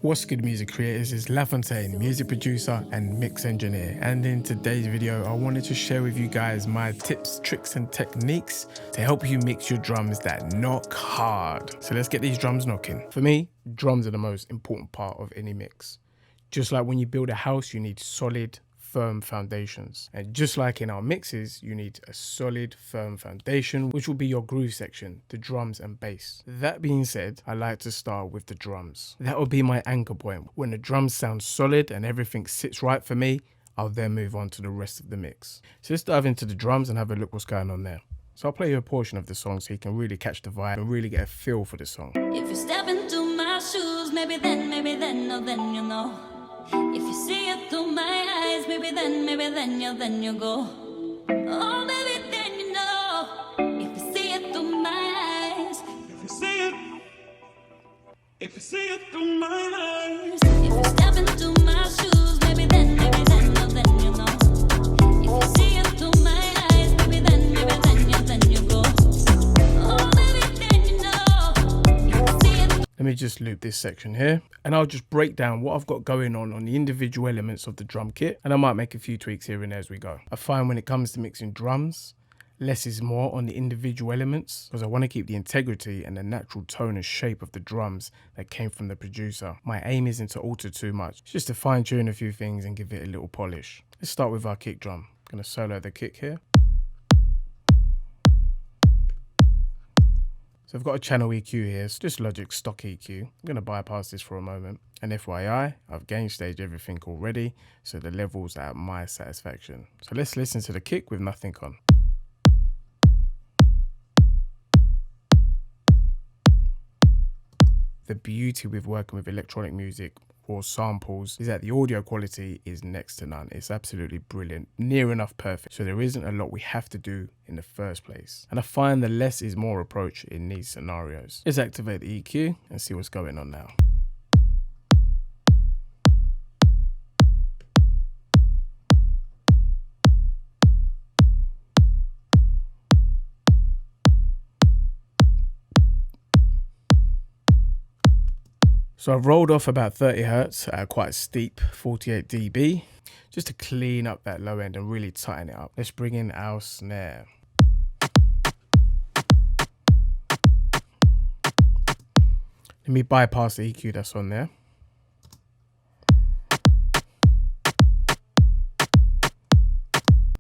What's good, music creators? It's LaFontaine, music producer and mix engineer, and in today's video I wanted to share with you guys my tips, tricks and techniques to help you mix your drums that knock hard. So let's get these drums knocking. For me, drums are the most important part of any mix. Just like when you build a house, you need solid, firm foundations, and just like in our mixes, you need a solid, firm foundation, which will be your groove section, the drums and bass. That being said, I like to start with the drums. That will be my anchor point. When the drums sound solid and everything sits right for me, I'll then move on to the rest of the mix. So let's dive into the drums and have a look what's going on there. So I'll play you a portion of the song so you can really catch the vibe and really get a feel for the song. If you step into my shoes, maybe then, no, then you know. If you see it through my eyes, maybe then you go. Oh, baby, then you know. If you see it through my eyes. If you see it through my eyes. If you step into my shoes, maybe then, no, then you know. If you see it through my eyes, maybe then you go. Oh, baby, then you know. If you see it. Let me just loop this section here and I'll just break down what I've got going on the individual elements of the drum kit, and I might make a few tweaks here and there as we go. I find when it comes to mixing drums, less is more on the individual elements because I want to keep the integrity and the natural tone and shape of the drums that came from the producer. My aim isn't to alter too much, it's just to fine tune a few things and give it a little polish. Let's start with our kick drum. I'm going to solo the kick here. So I've got a channel EQ here, it's just Logic stock EQ. I'm going to bypass this for a moment. And FYI, I've gain staged everything already, so the levels are at my satisfaction. So let's listen to the kick with nothing on. The beauty with working with electronic music or samples is that the audio quality is next to none. It's absolutely brilliant, near enough perfect. So there isn't a lot we have to do in the first place. And I find the less is more approach in these scenarios. Let's activate the EQ and see what's going on now. So I've rolled off about 30 Hertz at quite a steep 48 dB, just to clean up that low end and really tighten it up. Let's bring in our snare. Let me bypass the EQ that's on there.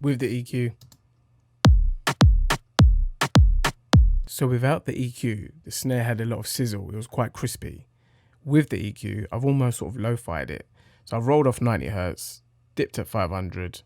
With the EQ. So without the EQ, the snare had a lot of sizzle. It was quite crispy. With the EQ, I've almost sort of lo-fied it. So I've rolled off 90 Hertz, dipped at 500,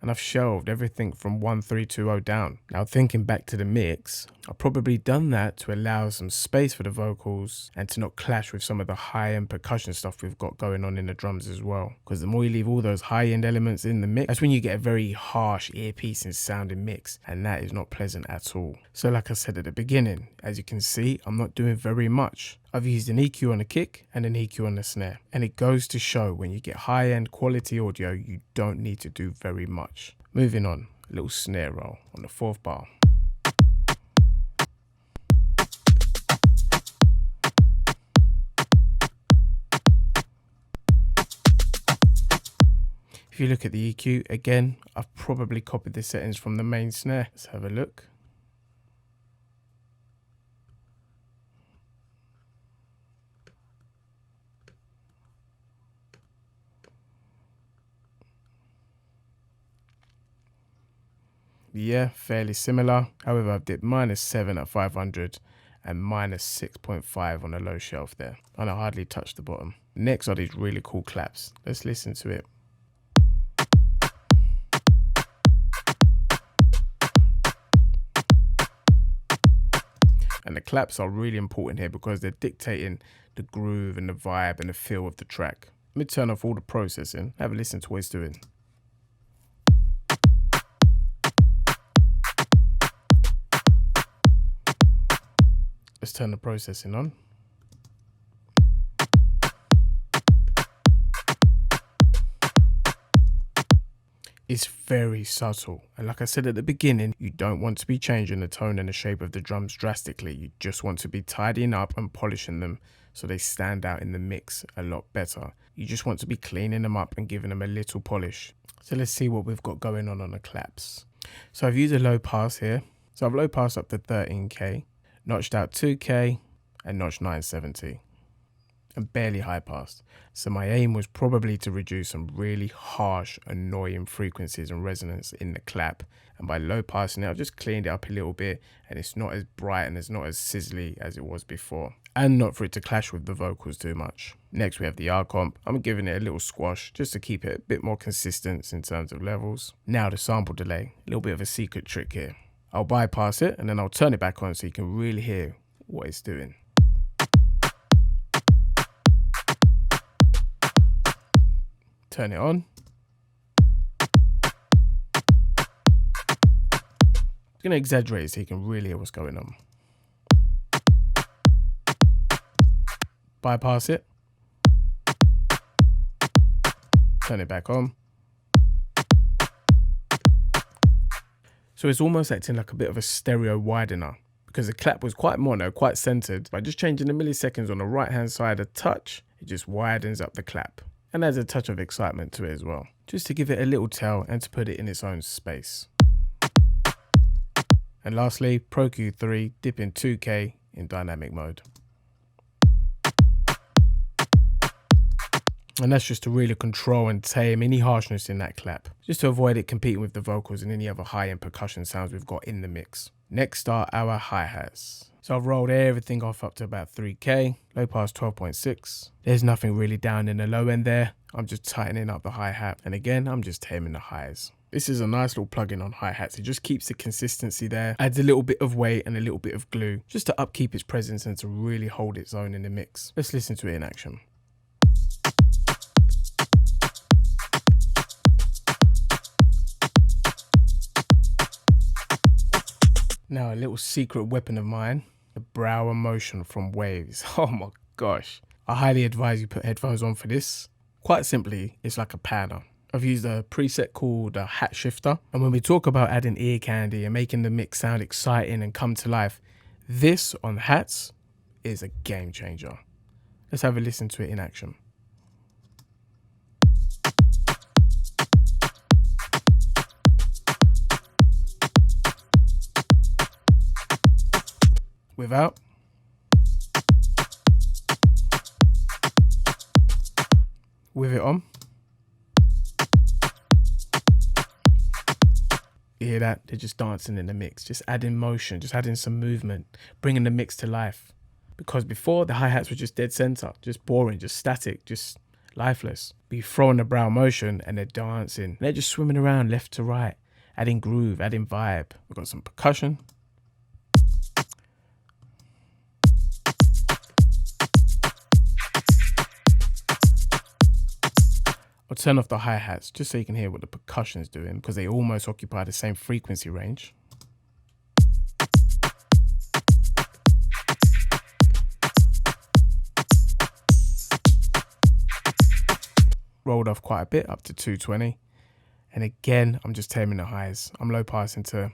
and I've shelved everything from 1320 down. Now thinking back to the mix, I've probably done that to allow some space for the vocals and to not clash with some of the high-end percussion stuff we've got going on in the drums as well. Because the more you leave all those high-end elements in the mix, that's when you get a very harsh ear-piercing sounding mix, and that is not pleasant at all. So like I said at the beginning, as you can see, I'm not doing very much. I've used an EQ on the kick and an EQ on the snare. And it goes to show when you get high-end quality audio, you don't need to do very much. Moving on, a little snare roll on the 4th bar. If you look at the EQ, again, I've probably copied the settings from the main snare. Let's have a look. Yeah, fairly similar. However, I've dipped -7 at 500 and -6.5 on the low shelf there. And I hardly touched the bottom. Next are these really cool claps. Let's listen to it. And the claps are really important here because they're dictating the groove and the vibe and the feel of the track. Let me turn off all the processing, have a listen to what it's doing. Let's turn the processing on. It's very subtle, and like I said at the beginning, you don't want to be changing the tone and the shape of the drums drastically. You just want to be tidying up and polishing them so they stand out in the mix a lot better. You just want to be cleaning them up and giving them a little polish. So let's see what we've got going on the claps. So I've used a low pass here. So I've low passed up to 13k, notched out 2k and notched 970. And barely high passed. So my aim was probably to reduce some really harsh, annoying frequencies and resonance in the clap. And by low passing it, I've just cleaned it up a little bit, and it's not as bright and it's not as sizzly as it was before. And not for it to clash with the vocals too much. Next we have the R comp. I'm giving it a little squash just to keep it a bit more consistent in terms of levels. Now the sample delay, a little bit of a secret trick here. I'll bypass it and then I'll turn it back on so you can really hear what it's doing. Turn it on. I'm going to exaggerate so you can really hear what's going on. Bypass it. Turn it back on. So it's almost acting like a bit of a stereo widener because the clap was quite mono, quite centered. By just changing the milliseconds on the right hand side a touch, it just widens up the clap. And adds a touch of excitement to it as well, just to give it a little tail and to put it in its own space. And lastly, Pro Q3 dipping 2k in dynamic mode. And that's just to really control and tame any harshness in that clap, just to avoid it competing with the vocals and any other high-end percussion sounds we've got in the mix. Next are our hi-hats. So I've rolled everything off up to about 3k, low pass 12.6. There's nothing really down in the low end there. I'm just tightening up the hi-hat. And again, I'm just taming the highs. This is a nice little plugin on hi-hats. It just keeps the consistency there, adds a little bit of weight and a little bit of glue, just to upkeep its presence and to really hold its own in the mix. Let's listen to it in action. Now a little secret weapon of mine, the brow emotion from Waves. Oh my gosh. I highly advise you put headphones on for this. Quite simply, it's like a panner. I've used a preset called a hat shifter. And when we talk about adding ear candy and making the mix sound exciting and come to life, this on hats is a game changer. Let's have a listen to it in action. Without. With it on. You hear that? They're just dancing in the mix, just adding motion, just adding some movement, bringing the mix to life. Because before, the hi-hats were just dead center, just boring, just static, just lifeless. But you throw in the brow motion and they're dancing. They're just swimming around left to right, adding groove, adding vibe. We've got some percussion. I'll turn off the hi-hats just so you can hear what the percussion's doing because they almost occupy the same frequency range. Rolled off quite a bit, up to 220. And again, I'm just taming the highs. I'm low passing to,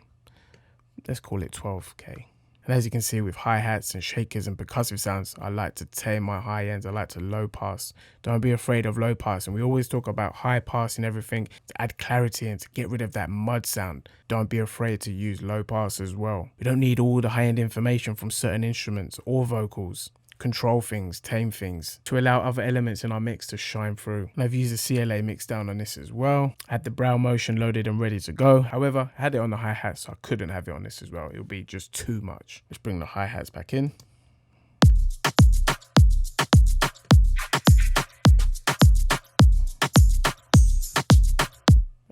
let's call it 12k. And as you can see with hi-hats and shakers and percussive sounds, I like to tame my high ends. I like to low pass. Don't be afraid of low pass. And we always talk about high passing everything to add clarity and to get rid of that mud sound. Don't be afraid to use low pass as well. We don't need all the high-end information from certain instruments or vocals. Control things, tame things, to allow other elements in our mix to shine through. And I've used a CLA mix down on this as well. I had the brow motion loaded and ready to go. However, I had it on the hi-hats, so I couldn't have it on this as well. It would be just too much. Let's bring the hi-hats back in.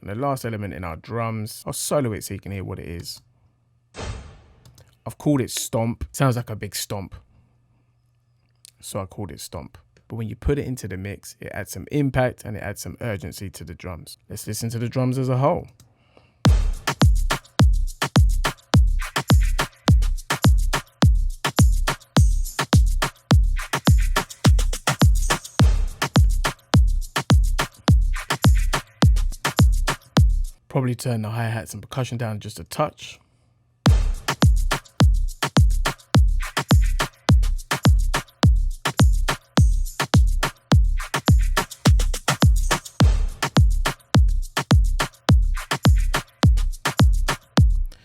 And the last element in our drums, I'll solo it so you can hear what it is. I've called it stomp. Sounds like a big stomp. So I called it stomp. But when you put it into the mix, it adds some impact and it adds some urgency to the drums. Let's listen to the drums as a whole. Probably turn the hi-hats and percussion down just a touch.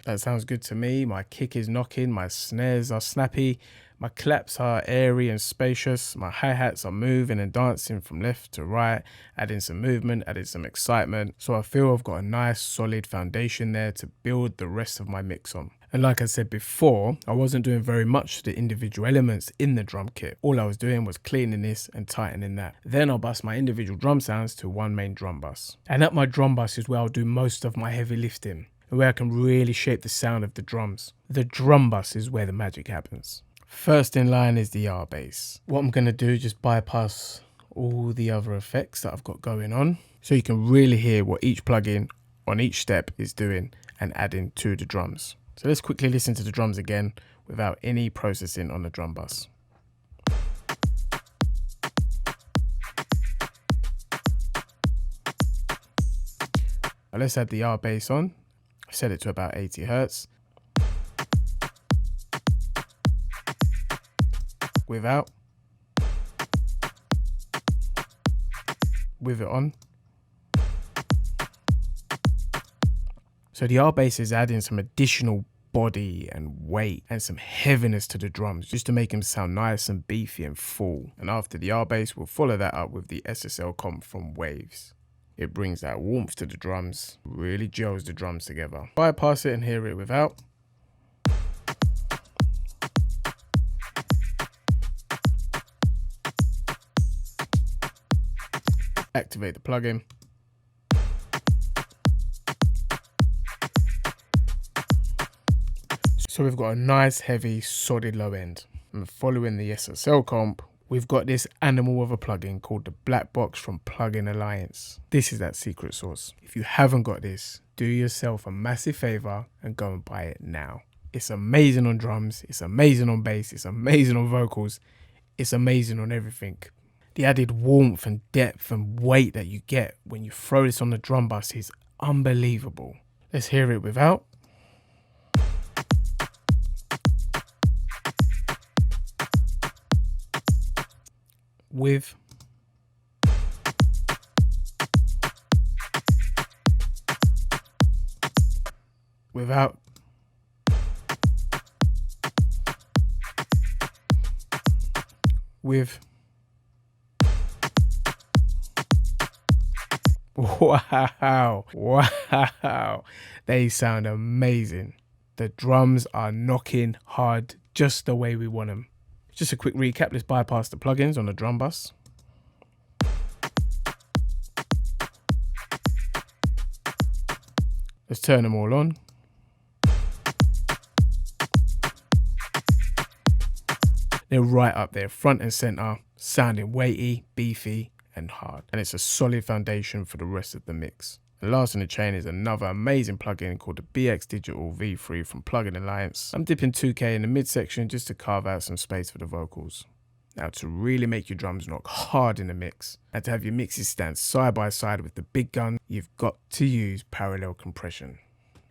That sounds good to me. My kick is knocking, my snares are snappy, my claps are airy and spacious, my hi-hats are moving and dancing from left to right, adding some movement, adding some excitement. So I feel I've got a nice solid foundation there to build the rest of my mix on. And like I said before, I wasn't doing very much to the individual elements in the drum kit. All I was doing was cleaning this and tightening that. Then I'll bus my individual drum sounds to one main drum bus. And at my drum bus is where I'll do most of my heavy lifting, where I can really shape the sound of the drums. The drum bus is where the magic happens. First in line is the R bass. What I'm going to do is just bypass all the other effects that I've got going on, so you can really hear what each plugin on each step is doing and adding to the drums. So let's quickly listen to the drums again without any processing on the drum bus. Now let's add the R bass on. I set it to about 80 Hertz. Without. With it on. So the R bass is adding some additional body and weight and some heaviness to the drums, just to make them sound nice and beefy and full. And after the R bass, we'll follow that up with the SSL comp from Waves. It brings that warmth to the drums, really gels the drums together. Bypass it and hear it without. Activate the plugin. So we've got a nice heavy solid low end. And following the SSL comp, we've got this animal of a plugin called the Black Box from Plugin Alliance. This is that secret sauce. If you haven't got this, do yourself a massive favor and go and buy it now. It's amazing on drums, it's amazing on bass, it's amazing on vocals, it's amazing on everything. The added warmth and depth and weight that you get when you throw this on the drum bus is unbelievable. Let's hear it without. With. Without. With. Wow, wow, they sound amazing. The drums are knocking hard just the way we want them. Just a quick recap, let's bypass the plugins on the drum bus. Let's turn them all on. They're right up there, front and center, sounding weighty, beefy, and hard. And it's a solid foundation for the rest of the mix. And last in the chain is another amazing plugin called the BX Digital V3 from Plugin Alliance. I'm dipping 2K in the midsection just to carve out some space for the vocals. Now, to really make your drums knock hard in the mix and to have your mixes stand side by side with the big gun, you've got to use parallel compression.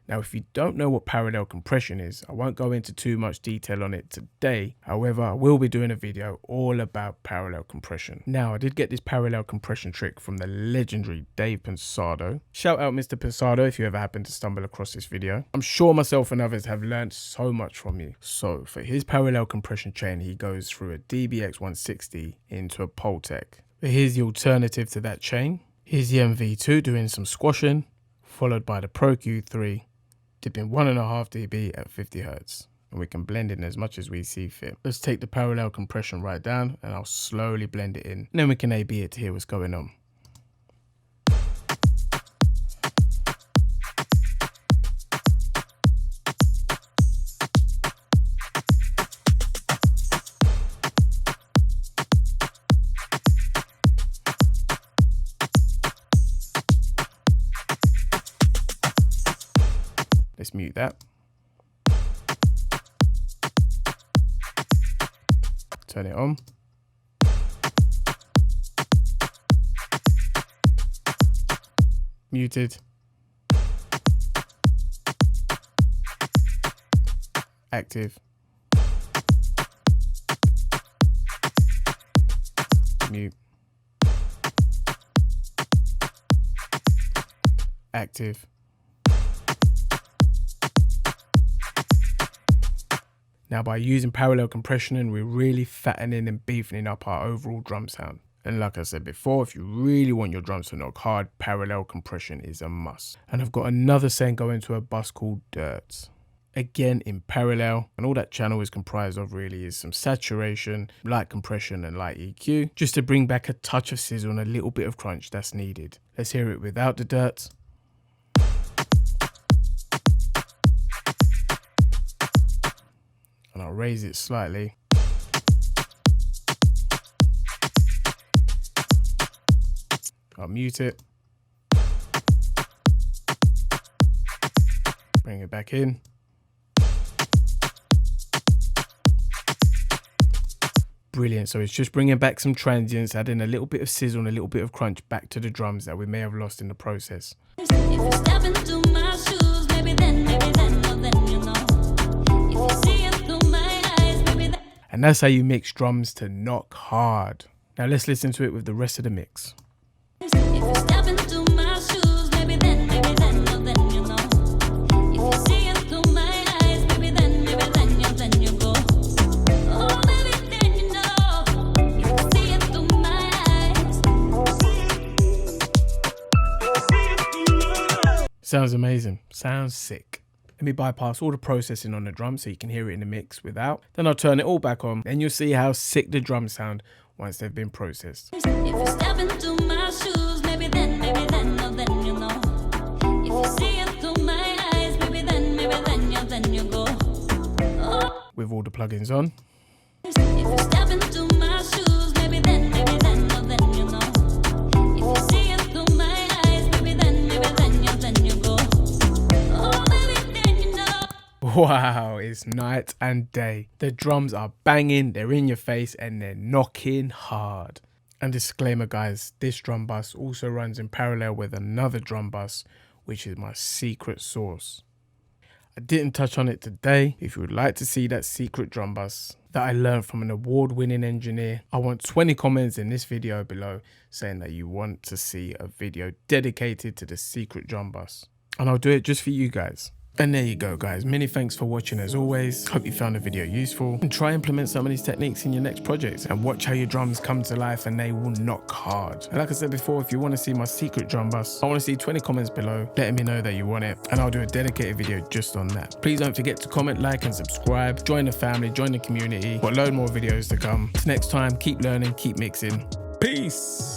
Now, if you don't know what parallel compression is, I won't go into too much detail on it today. However, I will be doing a video all about parallel compression. Now, I did get this parallel compression trick from the legendary Dave Pensado. Shout out Mr. Pensado if you ever happen to stumble across this video. I'm sure myself and others have learned so much from you. So, for his parallel compression chain, he goes through a DBX 160 into a Pultec. But here's the alternative to that chain. Here's the MV2 doing some squashing, followed by the Pro Q3, dipping 1.5 dB at 50 Hertz. And we can blend in as much as we see fit. Let's take the parallel compression right down and I'll slowly blend it in. And then we can A/B it to hear what's going on. Let's mute that. Turn it on. Muted. active, mute, active, now by using parallel compression, we're really fattening and beefing up our overall drum sound. And like I said before, if you really want your drums to knock hard, parallel compression is a must. And I've got another saying going to a bus called Dirt. Again in parallel, and all that channel is comprised of really is some saturation, light compression and light EQ, just to bring back a touch of sizzle and a little bit of crunch that's needed. Let's hear it without the Dirt. And I'll raise it slightly. I'll mute it. Bring it back in. Brilliant. So it's just bringing back some transients, adding a little bit of sizzle and a little bit of crunch back to the drums that we may have lost in the process. If you step into my shoes, maybe then, oh, then you know. If you see it through my eyes, maybe then. And that's how you mix drums to knock hard. Now let's listen to it with the rest of the mix. If you step into my shoes, maybe then, oh, then you know. If you see it through my eyes, maybe then, you go. Oh, maybe then you know. If you see it through my eyes. Sounds amazing. Sounds sick. Let me bypass all the processing on the drum so you can hear it in the mix without. Then I'll turn it all back on and you'll see how sick the drums sound once they've been processed. If you step into my shoes, maybe then, oh, then you know. If you see it through my eyes, maybe then, you go. Oh. With all the plugins on. If you step into my shoes, maybe then, oh, then you know. If you see it through my eyes, maybe then, you go. Oh, maybe then you know. Wow, it's night and day. The drums are banging, they're in your face and they're knocking hard. And disclaimer guys, this drum bus also runs in parallel with another drum bus, which is my secret sauce. I didn't touch on it today. If you would like to see that secret drum bus that I learned from an award-winning engineer, I want 20 comments in this video below saying that you want to see a video dedicated to the secret drum bus. And I'll do it just for you guys. And there you go guys, many thanks for watching as always. Hope you found the video useful and try implement some of these techniques in your next projects and watch how your drums come to life and they will knock hard. And like I said before, if you want to see my secret drum bus, I want to see 20 comments below letting me know that you want it and I'll do a dedicated video just on that. Please don't forget to comment, like and subscribe, join the family, join the community. Got a load more videos to come. Till next time, keep learning, keep mixing. Peace.